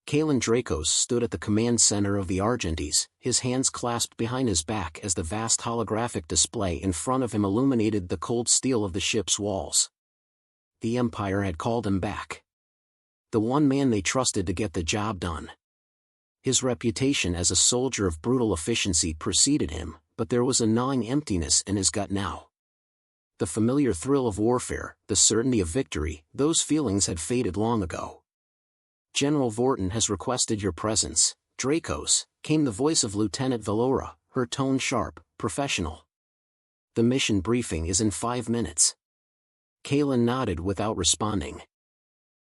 Kalen Dracos stood at the command center of the Argentes, his hands clasped behind his back as the vast holographic display in front of him illuminated the cold steel of the ship's walls. The Empire had called him back. The one man they trusted to get the job done. His reputation as a soldier of brutal efficiency preceded him, but there was a gnawing emptiness in his gut now. The familiar thrill of warfare, the certainty of victory, those feelings had faded long ago. "General Vorton has requested your presence, Dracos," came the voice of Lieutenant Valora, her tone sharp, professional. "The mission briefing is in 5 minutes." Kalen nodded without responding.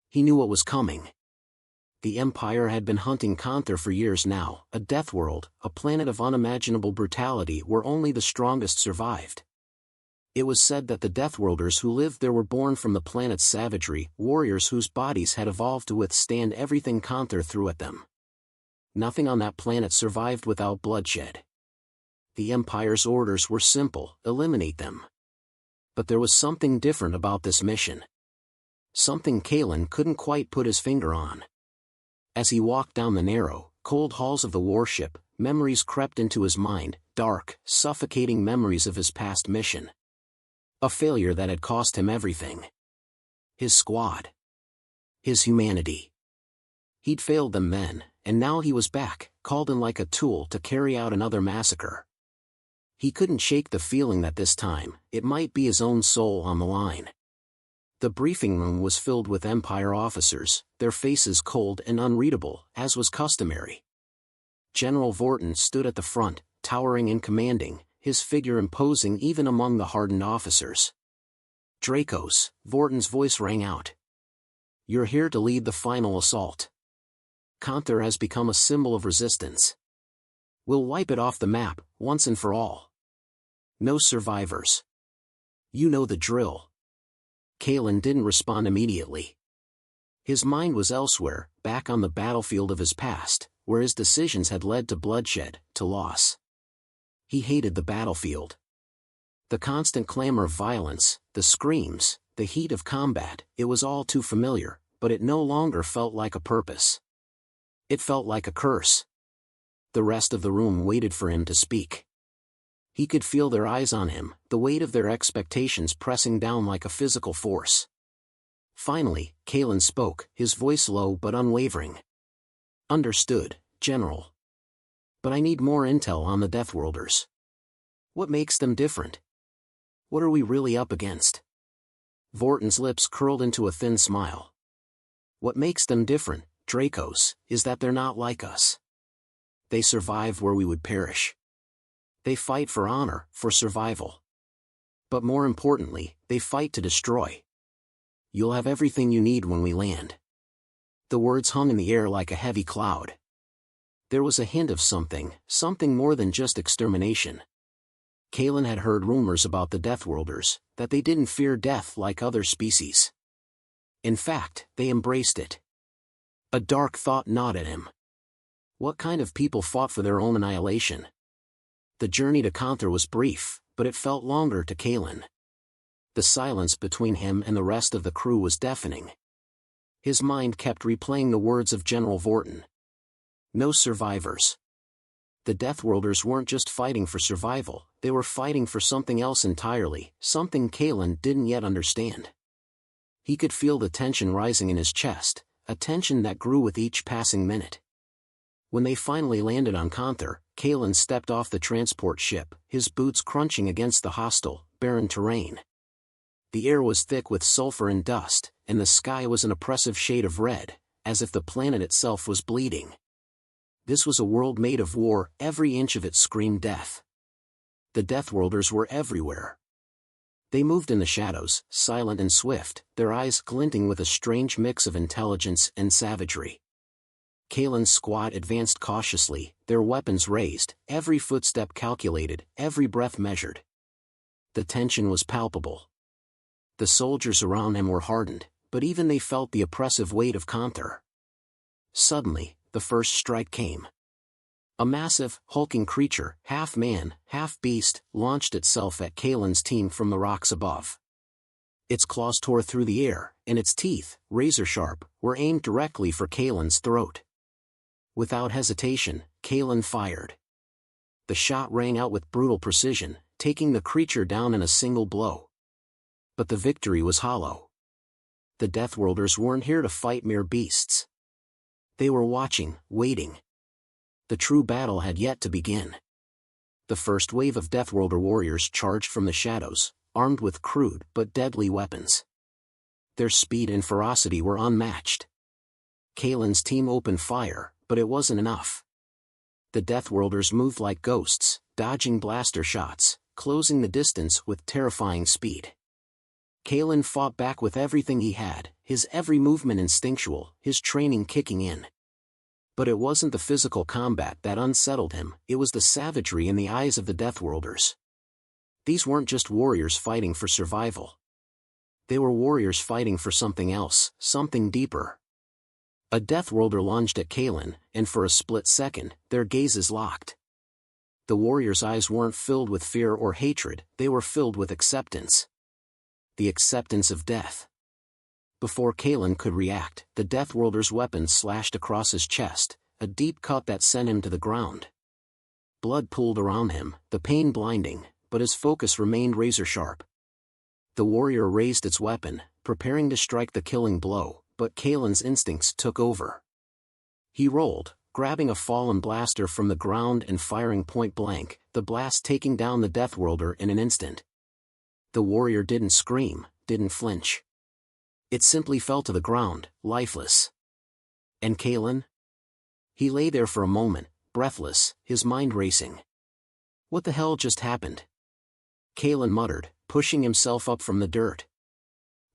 He knew what was coming. The Empire had been hunting Konther for years now, a death world, a planet of unimaginable brutality where only the strongest survived. It was said that the Deathworlders who lived there were born from the planet's savagery, warriors whose bodies had evolved to withstand everything Konther threw at them. Nothing on that planet survived without bloodshed. The Empire's orders were simple: eliminate them. But there was something different about this mission. Something Kalen couldn't quite put his finger on. As he walked down the narrow, cold halls of the warship, memories crept into his mind, dark, suffocating memories of his past mission. A failure that had cost him everything. His squad. His humanity. He'd failed them then, and now he was back, called in like a tool to carry out another massacre. He couldn't shake the feeling that this time, it might be his own soul on the line. The briefing room was filled with Empire officers, their faces cold and unreadable, as was customary. General Vorton stood at the front, towering and commanding, his figure imposing even among the hardened officers. "Dracos," Vorton's voice rang out. "You're here to lead the final assault. Konther has become a symbol of resistance. We'll wipe it off the map, once and for all. No survivors. You know the drill." Kalen didn't respond immediately. His mind was elsewhere, back on the battlefield of his past, where his decisions had led to bloodshed, to loss. He hated the battlefield. The constant clamor of violence, the screams, the heat of combat, it was all too familiar, but it no longer felt like a purpose. It felt like a curse. The rest of the room waited for him to speak. He could feel their eyes on him, the weight of their expectations pressing down like a physical force. Finally, Kalen spoke, his voice low but unwavering. "Understood, General. But I need more intel on the Deathworlders. What makes them different? What are we really up against?" Vorton's lips curled into a thin smile. "What makes them different, Dracos, is that they're not like us. They survive where we would perish. They fight for honor, for survival. But more importantly, they fight to destroy. You'll have everything you need when we land." The words hung in the air like a heavy cloud. There was a hint of something more than just extermination. Kalen had heard rumors about the Deathworlders, that they didn't fear death like other species. In fact, they embraced it. A dark thought gnawed at him. What kind of people fought for their own annihilation? The journey to Konther was brief, but it felt longer to Kalen. The silence between him and the rest of the crew was deafening. His mind kept replaying the words of General Vorton. No survivors. The Deathworlders weren't just fighting for survival, they were fighting for something else entirely, something Kalen didn't yet understand. He could feel the tension rising in his chest, a tension that grew with each passing minute. When they finally landed on Konther, Kalen stepped off the transport ship, his boots crunching against the hostile, barren terrain. The air was thick with sulfur and dust, and the sky was an oppressive shade of red, as if the planet itself was bleeding. This was a world made of war, every inch of it screamed death. The Deathworlders were everywhere. They moved in the shadows, silent and swift, their eyes glinting with a strange mix of intelligence and savagery. Kalen's squad advanced cautiously, their weapons raised, every footstep calculated, every breath measured. The tension was palpable. The soldiers around him were hardened, but even they felt the oppressive weight of Konther. Suddenly, the first strike came. A massive, hulking creature, half man, half beast, launched itself at Kalen's team from the rocks above. Its claws tore through the air, and its teeth, razor-sharp, were aimed directly for Kalen's throat. Without hesitation, Kalen fired. The shot rang out with brutal precision, taking the creature down in a single blow. But the victory was hollow. The Deathworlders weren't here to fight mere beasts. They were watching, waiting. The true battle had yet to begin. The first wave of Deathworlder warriors charged from the shadows, armed with crude but deadly weapons. Their speed and ferocity were unmatched. Kalen's team opened fire, but it wasn't enough. The Deathworlders moved like ghosts, dodging blaster shots, closing the distance with terrifying speed. Kalen fought back with everything he had, his every movement instinctual, his training kicking in. But it wasn't the physical combat that unsettled him, it was the savagery in the eyes of the Deathworlders. These weren't just warriors fighting for survival. They were warriors fighting for something else, something deeper. A Deathworlder lunged at Kalen, and for a split second, their gazes locked. The warrior's eyes weren't filled with fear or hatred, they were filled with acceptance. The acceptance of death. Before Kalen could react, the Deathworlder's weapon slashed across his chest, a deep cut that sent him to the ground. Blood pooled around him, the pain blinding, but his focus remained razor-sharp. The warrior raised its weapon, preparing to strike the killing blow, but Kalen's instincts took over. He rolled, grabbing a fallen blaster from the ground and firing point blank, the blast taking down the Deathworlder in an instant. The warrior didn't scream, didn't flinch. It simply fell to the ground, lifeless. And Kalen? He lay there for a moment, breathless, his mind racing. What the hell just happened? Kalen muttered, pushing himself up from the dirt.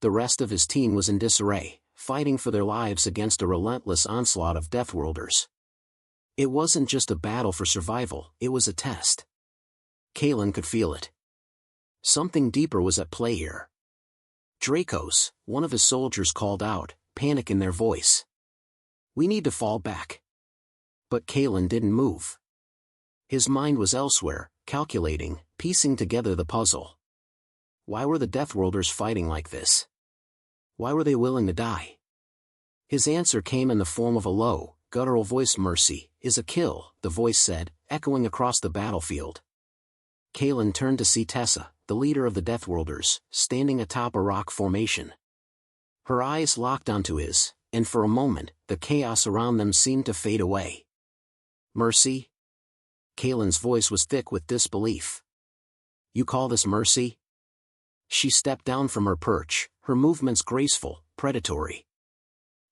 The rest of his team was in disarray, fighting for their lives against a relentless onslaught of Deathworlders. It wasn't just a battle for survival, it was a test. Kalen could feel it. Something deeper was at play here. Dracos, one of his soldiers called out, panic in their voice. We need to fall back. But Kalen didn't move. His mind was elsewhere, calculating, piecing together the puzzle. Why were the Deathworlders fighting like this? Why were they willing to die? His answer came in the form of a low, guttural voice. Mercy is a kill, the voice said, echoing across the battlefield. Kalen turned to see Tessa, the leader of the Deathworlders, standing atop a rock formation. Her eyes locked onto his, and for a moment, the chaos around them seemed to fade away. Mercy? Kalen's voice was thick with disbelief. You call this mercy? She stepped down from her perch, her movements graceful, predatory.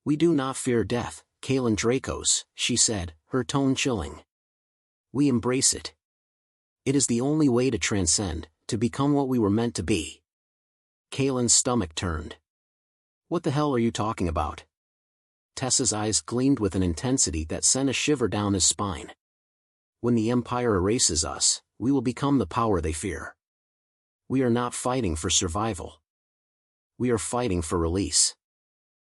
We do not fear death, Kalen Dracos, she said, her tone chilling. We embrace it. It is the only way to transcend, to become what we were meant to be. Kalen's stomach turned. What the hell are you talking about? Tessa's eyes gleamed with an intensity that sent a shiver down his spine. When the Empire erases us, we will become the power they fear. We are not fighting for survival. We are fighting for release.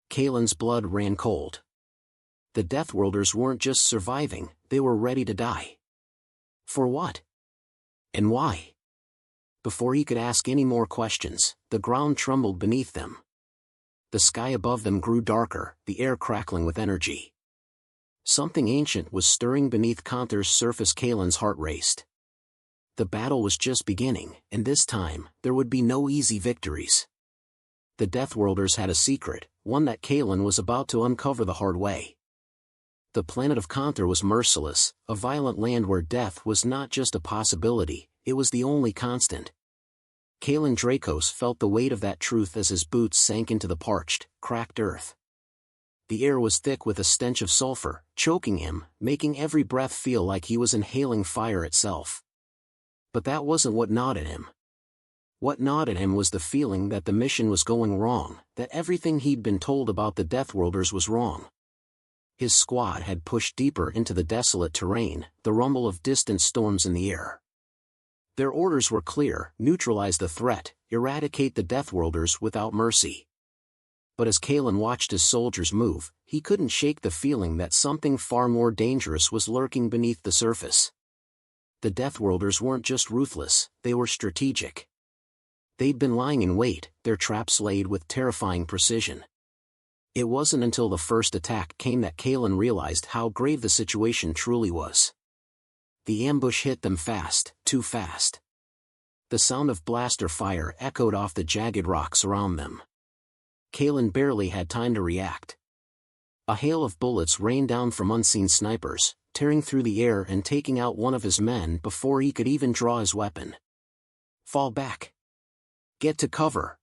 Kalen's blood ran cold. The Deathworlders weren't just surviving, they were ready to die. For what? And why? Before he could ask any more questions, the ground trembled beneath them. The sky above them grew darker, the air crackling with energy. Something ancient was stirring beneath Conther's surface. Kalen's heart raced. The battle was just beginning, and this time, there would be no easy victories. The Deathworlders had a secret, one that Kalen was about to uncover the hard way. The planet of Conther was merciless, a violent land where death was not just a possibility, it was the only constant. Kalen Dracos felt the weight of that truth as his boots sank into the parched, cracked earth. The air was thick with a stench of sulfur, choking him, making every breath feel like he was inhaling fire itself. But that wasn't what gnawed at him. What gnawed at him was the feeling that the mission was going wrong, that everything he'd been told about the Deathworlders was wrong. His squad had pushed deeper into the desolate terrain, the rumble of distant storms in the air. Their orders were clear: neutralize the threat, eradicate the Deathworlders without mercy. But as Kalen watched his soldiers move, he couldn't shake the feeling that something far more dangerous was lurking beneath the surface. The Deathworlders weren't just ruthless, they were strategic. They'd been lying in wait, their traps laid with terrifying precision. It wasn't until the first attack came that Kalen realized how grave the situation truly was. The ambush hit them fast, too fast. The sound of blaster fire echoed off the jagged rocks around them. Kalen barely had time to react. A hail of bullets rained down from unseen snipers, tearing through the air and taking out one of his men before he could even draw his weapon. "Fall back! Get to cover!"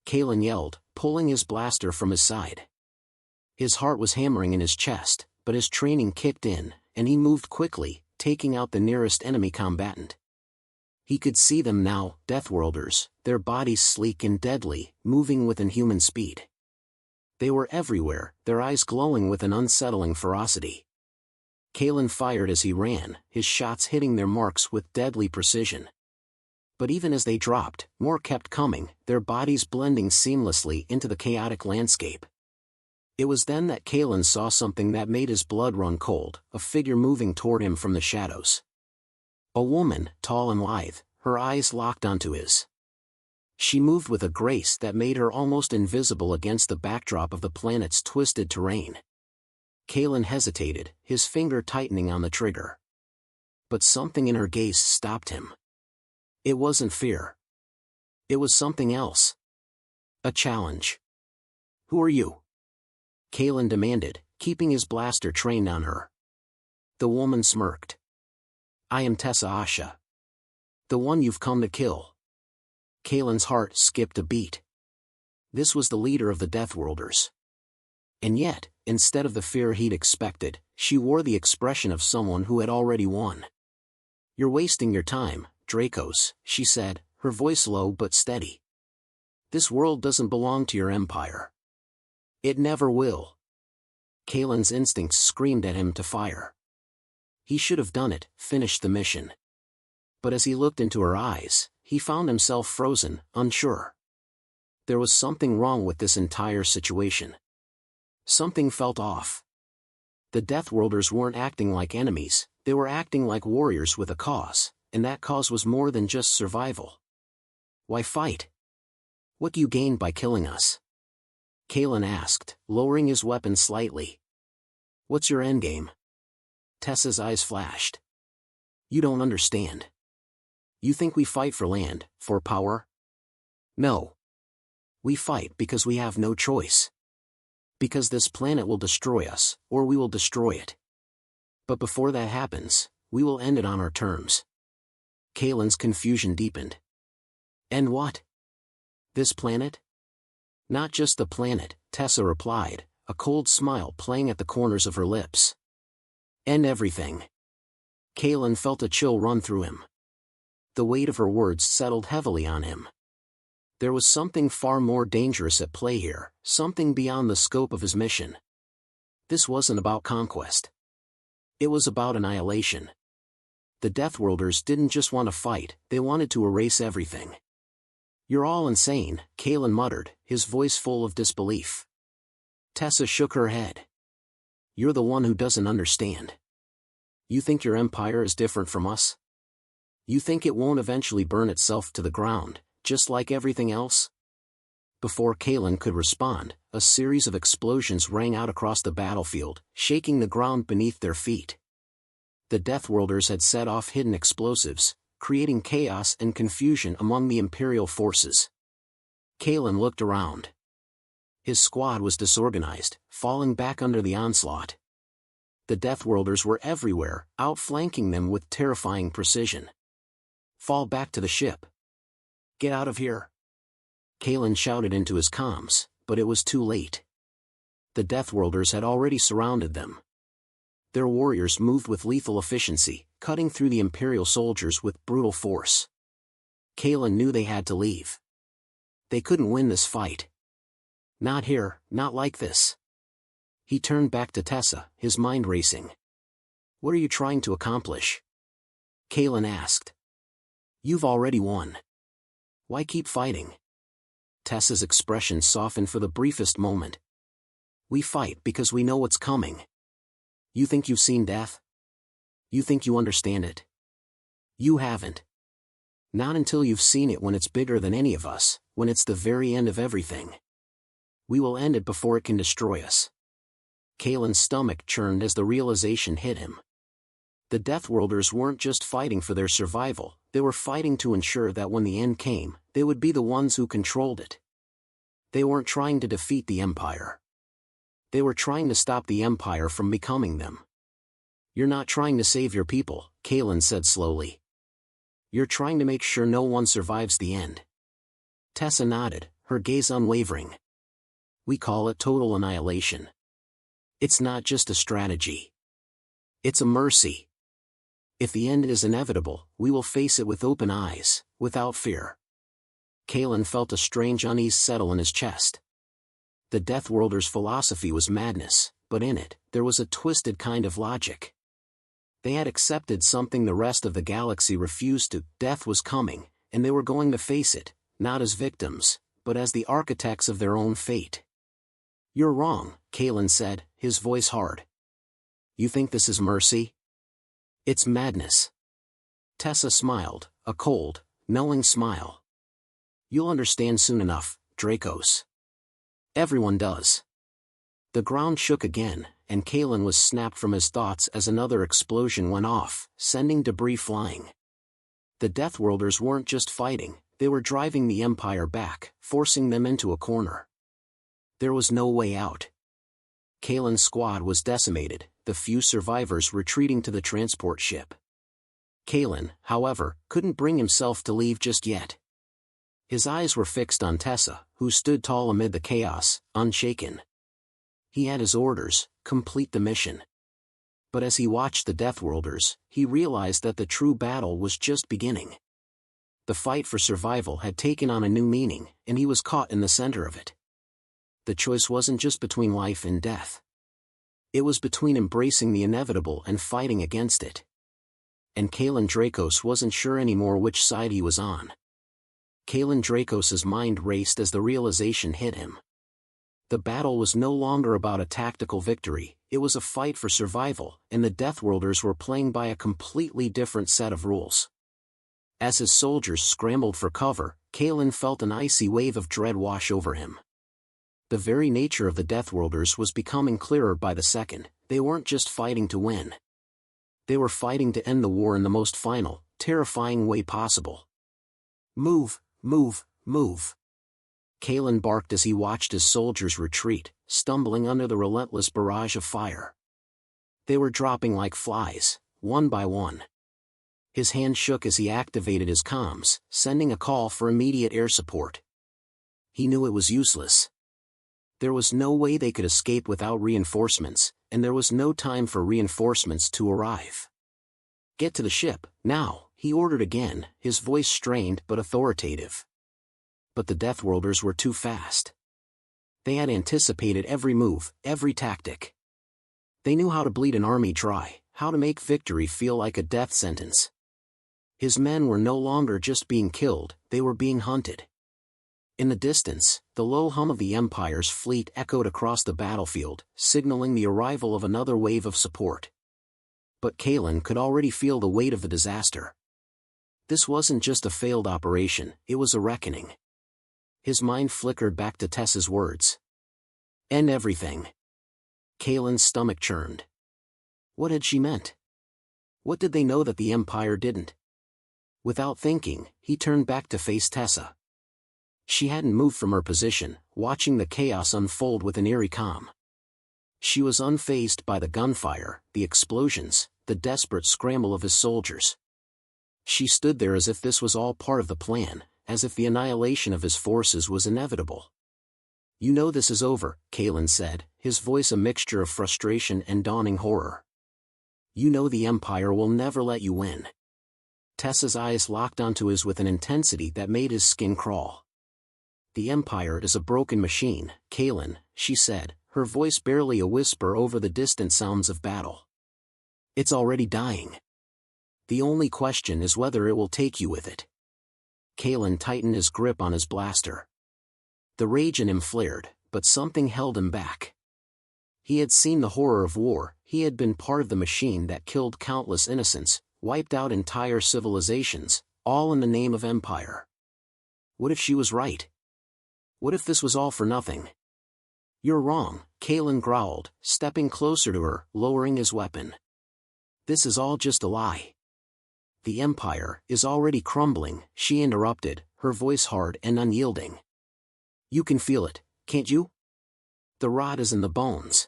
Kalen yelled, pulling his blaster from his side. His heart was hammering in his chest, but his training kicked in, and he moved quickly, taking out the nearest enemy combatant. He could see them now, Deathworlders, their bodies sleek and deadly, moving with inhuman speed. They were everywhere, their eyes glowing with an unsettling ferocity. Kalen fired as he ran, his shots hitting their marks with deadly precision. But even as they dropped, more kept coming, their bodies blending seamlessly into the chaotic landscape. It was then that Kalen saw something that made his blood run cold, a figure moving toward him from the shadows. A woman, tall and lithe, her eyes locked onto his. She moved with a grace that made her almost invisible against the backdrop of the planet's twisted terrain. Kalen hesitated, his finger tightening on the trigger. But something in her gaze stopped him. It wasn't fear. It was something else. A challenge. "Who are you?" Kalen demanded, keeping his blaster trained on her. The woman smirked. "I am Tessa Asha. The one you've come to kill." Kalen's heart skipped a beat. This was the leader of the Deathworlders. And yet, instead of the fear he'd expected, she wore the expression of someone who had already won. "You're wasting your time, Dracos," she said, her voice low but steady. "This world doesn't belong to your empire. It never will." Kalen's instincts screamed at him to fire. He should have done it, finished the mission. But as he looked into her eyes, he found himself frozen, unsure. There was something wrong with this entire situation. Something felt off. The Deathworlders weren't acting like enemies, they were acting like warriors with a cause, and that cause was more than just survival. "Why fight? What do you gain by killing us?" Kalen asked, lowering his weapon slightly. "What's your endgame?" Tessa's eyes flashed. "You don't understand. You think we fight for land, for power? No. We fight because we have no choice. Because this planet will destroy us, or we will destroy it. But before that happens, we will end it on our terms." Kalen's confusion deepened. "And what? This planet?" "Not just the planet," Tessa replied, a cold smile playing at the corners of her lips. "End everything." Kalen felt a chill run through him. The weight of her words settled heavily on him. There was something far more dangerous at play here, something beyond the scope of his mission. This wasn't about conquest. It was about annihilation. The Deathworlders didn't just want to fight, they wanted to erase everything. "You're all insane," Kalen muttered, his voice full of disbelief. Tessa shook her head. "You're the one who doesn't understand. You think your empire is different from us? You think it won't eventually burn itself to the ground, just like everything else?" Before Kalen could respond, a series of explosions rang out across the battlefield, shaking the ground beneath their feet. The Deathworlders had set off hidden explosives, creating chaos and confusion among the Imperial forces. Kalen looked around. His squad was disorganized, falling back under the onslaught. The Deathworlders were everywhere, outflanking them with terrifying precision. "Fall back to the ship. Get out of here." Kalen shouted into his comms, but it was too late. The Deathworlders had already surrounded them. Their warriors moved with lethal efficiency, cutting through the Imperial soldiers with brutal force. Kalen knew they had to leave. They couldn't win this fight. Not here, not like this. He turned back to Tessa, his mind racing. "What are you trying to accomplish?" Kalen asked. "You've already won. Why keep fighting?" Tessa's expression softened for the briefest moment. "We fight because we know what's coming. You think you've seen death? You think you understand it? You haven't. Not until you've seen it when it's bigger than any of us, when it's the very end of everything. We will end it before it can destroy us. Kalen's stomach churned as the realization hit him. The Deathworlders weren't just fighting for their survival, they were fighting to ensure that when the end came, they would be the ones who controlled it. They weren't trying to defeat the Empire. They were trying to stop the Empire from becoming them. You're not trying to save your people, Kalen said slowly. You're trying to make sure no one survives the end. Tessa nodded, her gaze unwavering. We call it total annihilation. It's not just a strategy. It's a mercy. If the end is inevitable, we will face it with open eyes, without fear. Kalen felt a strange unease settle in his chest. The Deathworlders' philosophy was madness, but in it, there was a twisted kind of logic. They had accepted something the rest of the galaxy refused to. Death was coming, and they were going to face it, not as victims, but as the architects of their own fate. You're wrong, Kalen said, his voice hard. You think this is mercy? It's madness. Tessa smiled, a cold, knowing smile. You'll understand soon enough, Dracos. Everyone does. The ground shook again, and Kalen was snapped from his thoughts as another explosion went off, sending debris flying. The Deathworlders weren't just fighting, they were driving the Empire back, forcing them into a corner. There was no way out. Kalen's squad was decimated, the few survivors retreating to the transport ship. Kalen, however, couldn't bring himself to leave just yet. His eyes were fixed on Tessa, who stood tall amid the chaos, unshaken. He had his orders, complete the mission. But as he watched the Deathworlders, he realized that the true battle was just beginning. The fight for survival had taken on a new meaning, and he was caught in the center of it. The choice wasn't just between life and death. It was between embracing the inevitable and fighting against it. And Kalen Dracos wasn't sure anymore which side he was on. Kalen Dracos's mind raced as the realization hit him. The battle was no longer about a tactical victory, it was a fight for survival, and the Deathworlders were playing by a completely different set of rules. As his soldiers scrambled for cover, Kalen felt an icy wave of dread wash over him. The very nature of the Deathworlders was becoming clearer by the second. They weren't just fighting to win. They were fighting to end the war in the most final, terrifying way possible. Move, move, move. Kalen barked as he watched his soldiers retreat, stumbling under the relentless barrage of fire. They were dropping like flies, one by one. His hand shook as he activated his comms, sending a call for immediate air support. He knew it was useless. There was no way they could escape without reinforcements, and there was no time for reinforcements to arrive. Get to the ship, now, he ordered again, his voice strained but authoritative. But the Deathworlders were too fast. They had anticipated every move, every tactic. They knew how to bleed an army dry, how to make victory feel like a death sentence. His men were no longer just being killed, they were being hunted. In the distance, the low hum of the Empire's fleet echoed across the battlefield, signaling the arrival of another wave of support. But Kalen could already feel the weight of the disaster. This wasn't just a failed operation, it was a reckoning. His mind flickered back to Tessa's words. End everything. Kalen's stomach churned. What had she meant? What did they know that the Empire didn't? Without thinking, he turned back to face Tessa. She hadn't moved from her position, watching the chaos unfold with an eerie calm. She was unfazed by the gunfire, the explosions, the desperate scramble of his soldiers. She stood there as if this was all part of the plan, as if the annihilation of his forces was inevitable. You know this is over, Kalen said, his voice a mixture of frustration and dawning horror. You know the Empire will never let you win. Tessa's eyes locked onto his with an intensity that made his skin crawl. The Empire is a broken machine, Kalen, she said, her voice barely a whisper over the distant sounds of battle. It's already dying. The only question is whether it will take you with it. Kalen tightened his grip on his blaster. The rage in him flared, but something held him back. He had seen the horror of war, he had been part of the machine that killed countless innocents, wiped out entire civilizations, all in the name of empire. What if she was right? What if this was all for nothing? You're wrong, Kalen growled, stepping closer to her, lowering his weapon. This is all just a lie. The Empire is already crumbling, she interrupted, her voice hard and unyielding. You can feel it, can't you? The rot is in the bones.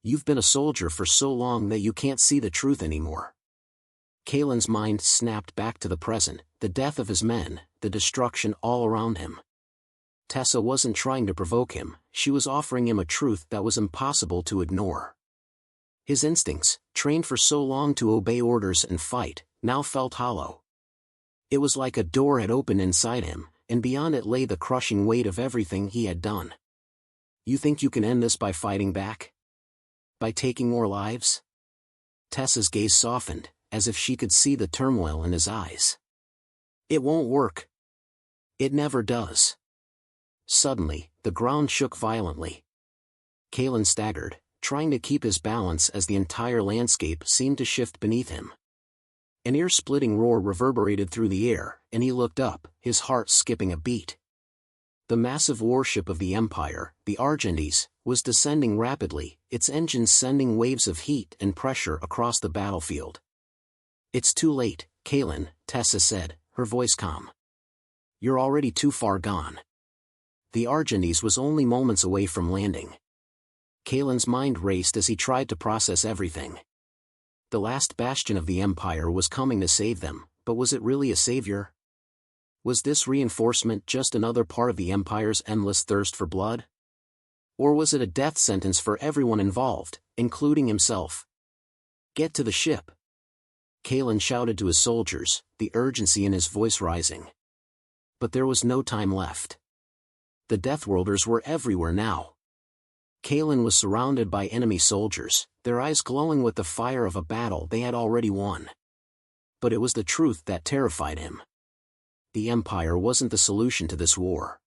You've been a soldier for so long that you can't see the truth anymore. Kalen's mind snapped back to the present, the death of his men, the destruction all around him. Tessa wasn't trying to provoke him, she was offering him a truth that was impossible to ignore. His instincts, trained for so long to obey orders and fight, now felt hollow. It was like a door had opened inside him, and beyond it lay the crushing weight of everything he had done. You think you can end this by fighting back? By taking more lives? Tessa's gaze softened, as if she could see the turmoil in his eyes. It won't work. It never does. Suddenly, the ground shook violently. Kalen staggered, trying to keep his balance as the entire landscape seemed to shift beneath him. An ear-splitting roar reverberated through the air, and he looked up, his heart skipping a beat. The massive warship of the Empire, the Argentes, was descending rapidly, its engines sending waves of heat and pressure across the battlefield. It's too late, Kalen, Tessa said, her voice calm. You're already too far gone. The Argentes was only moments away from landing. Kalen's mind raced as he tried to process everything. The last bastion of the Empire was coming to save them, but was it really a savior? Was this reinforcement just another part of the Empire's endless thirst for blood? Or was it a death sentence for everyone involved, including himself? Get to the ship. Kalen shouted to his soldiers, the urgency in his voice rising. But there was no time left. The Deathworlders were everywhere now. Kalen was surrounded by enemy soldiers, their eyes glowing with the fire of a battle they had already won. But it was the truth that terrified him. The Empire wasn't the solution to this war.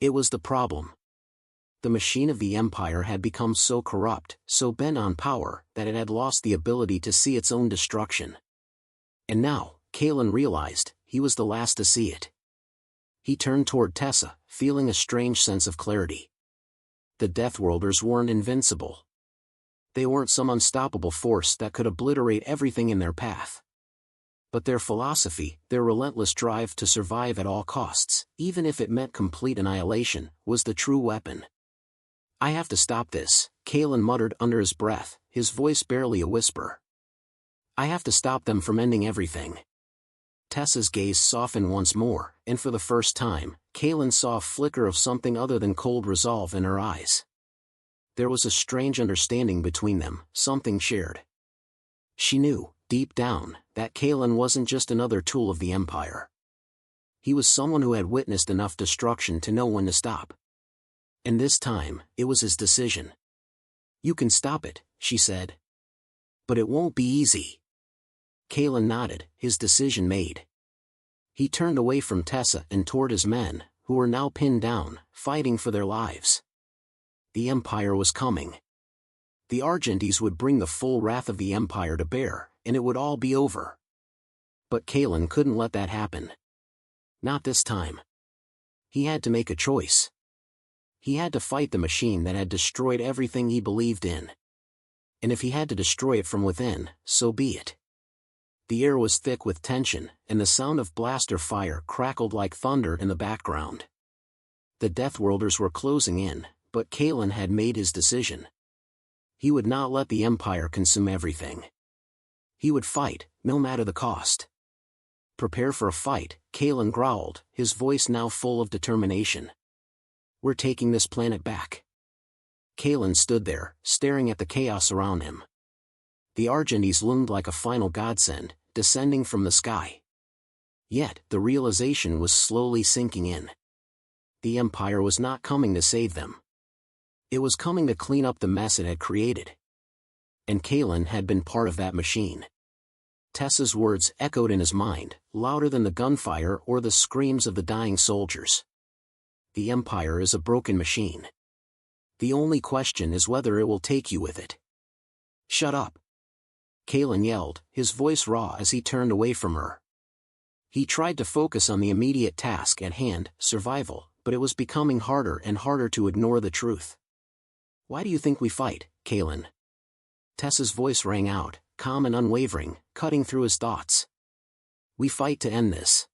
It was the problem. The machine of the Empire had become so corrupt, so bent on power, that it had lost the ability to see its own destruction. And now, Kalen realized, he was the last to see it. He turned toward Tessa, feeling a strange sense of clarity. The Deathworlders weren't invincible. They weren't some unstoppable force that could obliterate everything in their path. But their philosophy, their relentless drive to survive at all costs, even if it meant complete annihilation, was the true weapon. I have to stop this, Kalen muttered under his breath, his voice barely a whisper. I have to stop them from ending everything. Tessa's gaze softened once more, and for the first time, Kalen saw a flicker of something other than cold resolve in her eyes. There was a strange understanding between them, something shared. She knew, deep down, that Kalen wasn't just another tool of the Empire. He was someone who had witnessed enough destruction to know when to stop. And this time, it was his decision. You can stop it, she said. But it won't be easy. Kalen nodded, his decision made. He turned away from Tessa and toward his men, who were now pinned down, fighting for their lives. The Empire was coming. The Argentes would bring the full wrath of the Empire to bear, and it would all be over. But Kalen couldn't let that happen. Not this time. He had to make a choice. He had to fight the machine that had destroyed everything he believed in. And if he had to destroy it from within, so be it. The air was thick with tension, and the sound of blaster fire crackled like thunder in the background. The Deathworlders were closing in, but Kalen had made his decision. He would not let the Empire consume everything. He would fight, no matter the cost. Prepare for a fight, Kalen growled, his voice now full of determination. We're taking this planet back. Kalen stood there, staring at the chaos around him. The Argentes loomed like a final godsend, descending from the sky. Yet, the realization was slowly sinking in. The Empire was not coming to save them. It was coming to clean up the mess it had created. And Kalen had been part of that machine. Tessa's words echoed in his mind, louder than the gunfire or the screams of the dying soldiers. The Empire is a broken machine. The only question is whether it will take you with it. Shut up. Kalen yelled, his voice raw as he turned away from her. He tried to focus on the immediate task at hand, survival, but it was becoming harder and harder to ignore the truth. Why do you think we fight, Kalen? Tessa's voice rang out, calm and unwavering, cutting through his thoughts. We fight to end this.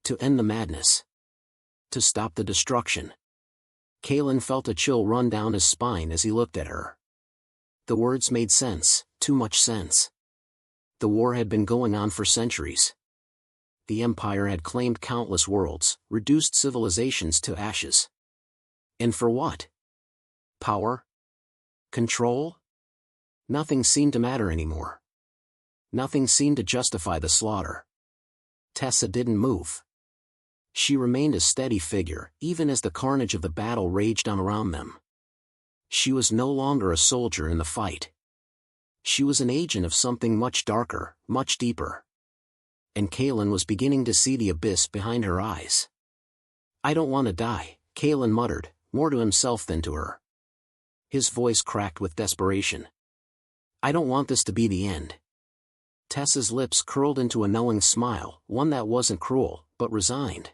To end the madness. To stop the destruction. Kalen felt a chill run down his spine as he looked at her. The words made sense, too much sense. The war had been going on for centuries. The Empire had claimed countless worlds, reduced civilizations to ashes. And for what? Power? Control? Nothing seemed to matter anymore. Nothing seemed to justify the slaughter. Tessa didn't move. She remained a steady figure, even as the carnage of the battle raged on around them. She was no longer a soldier in the fight. She was an agent of something much darker, much deeper. And Kalen was beginning to see the abyss behind her eyes. I don't want to die, Kalen muttered, more to himself than to her. His voice cracked with desperation. I don't want this to be the end. Tessa's lips curled into a knowing smile, one that wasn't cruel, but resigned.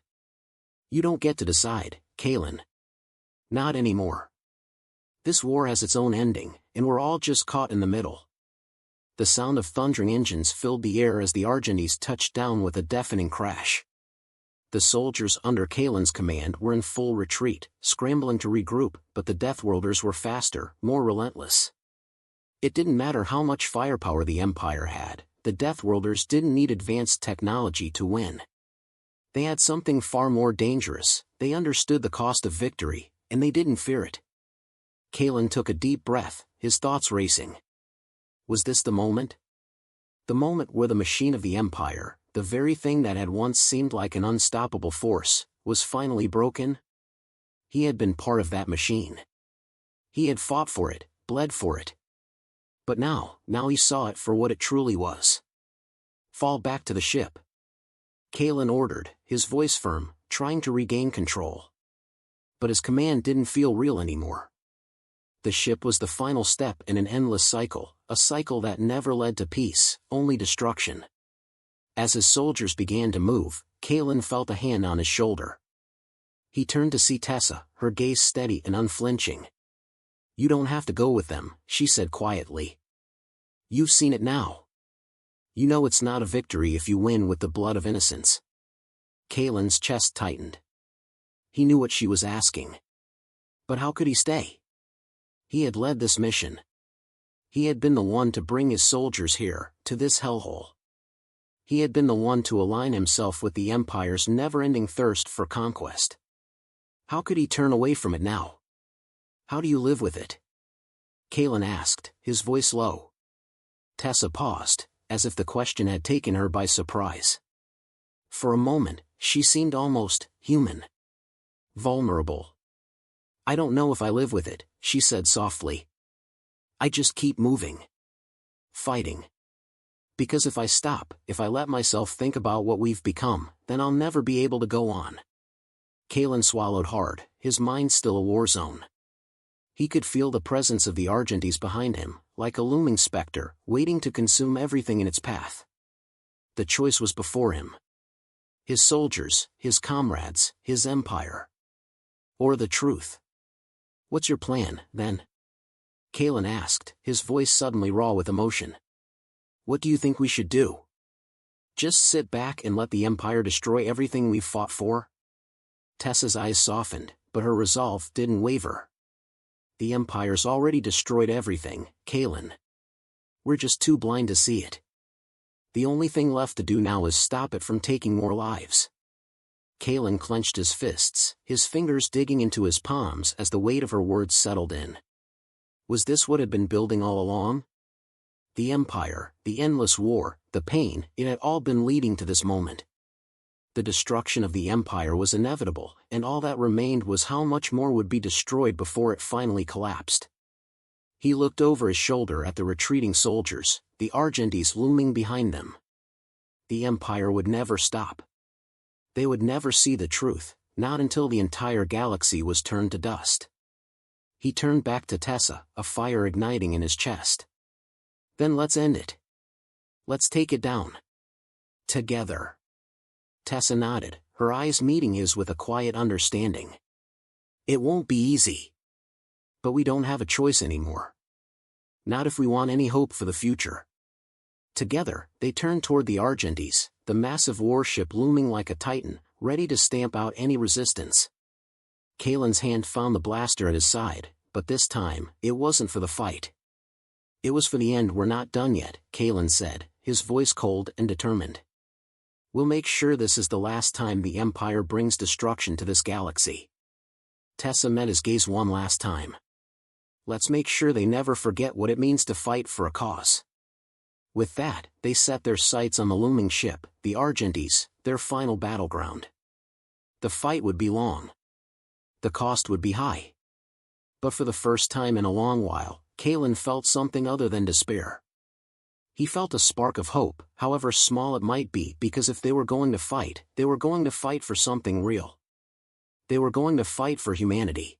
You don't get to decide, Kalen. Not anymore. This war has its own ending, and we're all just caught in the middle. The sound of thundering engines filled the air as the Argentines touched down with a deafening crash. The soldiers under Kalen's command were in full retreat, scrambling to regroup, but the Deathworlders were faster, more relentless. It didn't matter how much firepower the Empire had, the Deathworlders didn't need advanced technology to win. They had something far more dangerous, they understood the cost of victory, and they didn't fear it. Kalen took a deep breath, his thoughts racing. Was this the moment? The moment where the machine of the Empire, the very thing that had once seemed like an unstoppable force, was finally broken? He had been part of that machine. He had fought for it, bled for it. But now he saw it for what it truly was. Fall back to the ship. Kalen ordered, his voice firm, trying to regain control. But his command didn't feel real anymore. The ship was the final step in an endless cycle, a cycle that never led to peace, only destruction. As his soldiers began to move, Kalen felt a hand on his shoulder. He turned to see Tessa, her gaze steady and unflinching. You don't have to go with them, she said quietly. You've seen it now. You know it's not a victory if you win with the blood of innocents. Kalen's chest tightened. He knew what she was asking. But how could he stay? He had led this mission. He had been the one to bring his soldiers here, to this hellhole. He had been the one to align himself with the Empire's never-ending thirst for conquest. How could he turn away from it now? How do you live with it? Kalen asked, his voice low. Tessa paused, as if the question had taken her by surprise. For a moment, she seemed almost human. Vulnerable. I don't know if I live with it, she said softly. I just keep moving. Fighting. Because if I stop, if I let myself think about what we've become, then I'll never be able to go on. Kalen swallowed hard, his mind still a war zone. He could feel the presence of the Argentines behind him, like a looming specter, waiting to consume everything in its path. The choice was before him. His soldiers, his comrades, his empire. Or the truth. What's your plan, then? Kalen asked, his voice suddenly raw with emotion. What do you think we should do? Just sit back and let the Empire destroy everything we've fought for? Tessa's eyes softened, but her resolve didn't waver. The Empire's already destroyed everything, Kalen. We're just too blind to see it. The only thing left to do now is stop it from taking more lives. Kalen clenched his fists, his fingers digging into his palms as the weight of her words settled in. Was this what had been building all along? The Empire, the endless war, the pain, it had all been leading to this moment. The destruction of the Empire was inevitable, and all that remained was how much more would be destroyed before it finally collapsed. He looked over his shoulder at the retreating soldiers, the Argentines looming behind them. The Empire would never stop. They would never see the truth, not until the entire galaxy was turned to dust. He turned back to Tessa, a fire igniting in his chest. Then let's end it. Let's take it down. Together. Tessa nodded, her eyes meeting his with a quiet understanding. It won't be easy. But we don't have a choice anymore. Not if we want any hope for the future. Together, they turned toward the Argentes, the massive warship looming like a titan, ready to stamp out any resistance. Kalen's hand found the blaster at his side, but this time, it wasn't for the fight. It was for the end. We're not done yet, Kalen said, his voice cold and determined. We'll make sure this is the last time the Empire brings destruction to this galaxy. Tessa met his gaze one last time. Let's make sure they never forget what it means to fight for a cause. With that, they set their sights on the looming ship, the Argentes, their final battleground. The fight would be long. The cost would be high. But for the first time in a long while, Kalen felt something other than despair. He felt a spark of hope, however small it might be, because if they were going to fight, they were going to fight for something real. They were going to fight for humanity.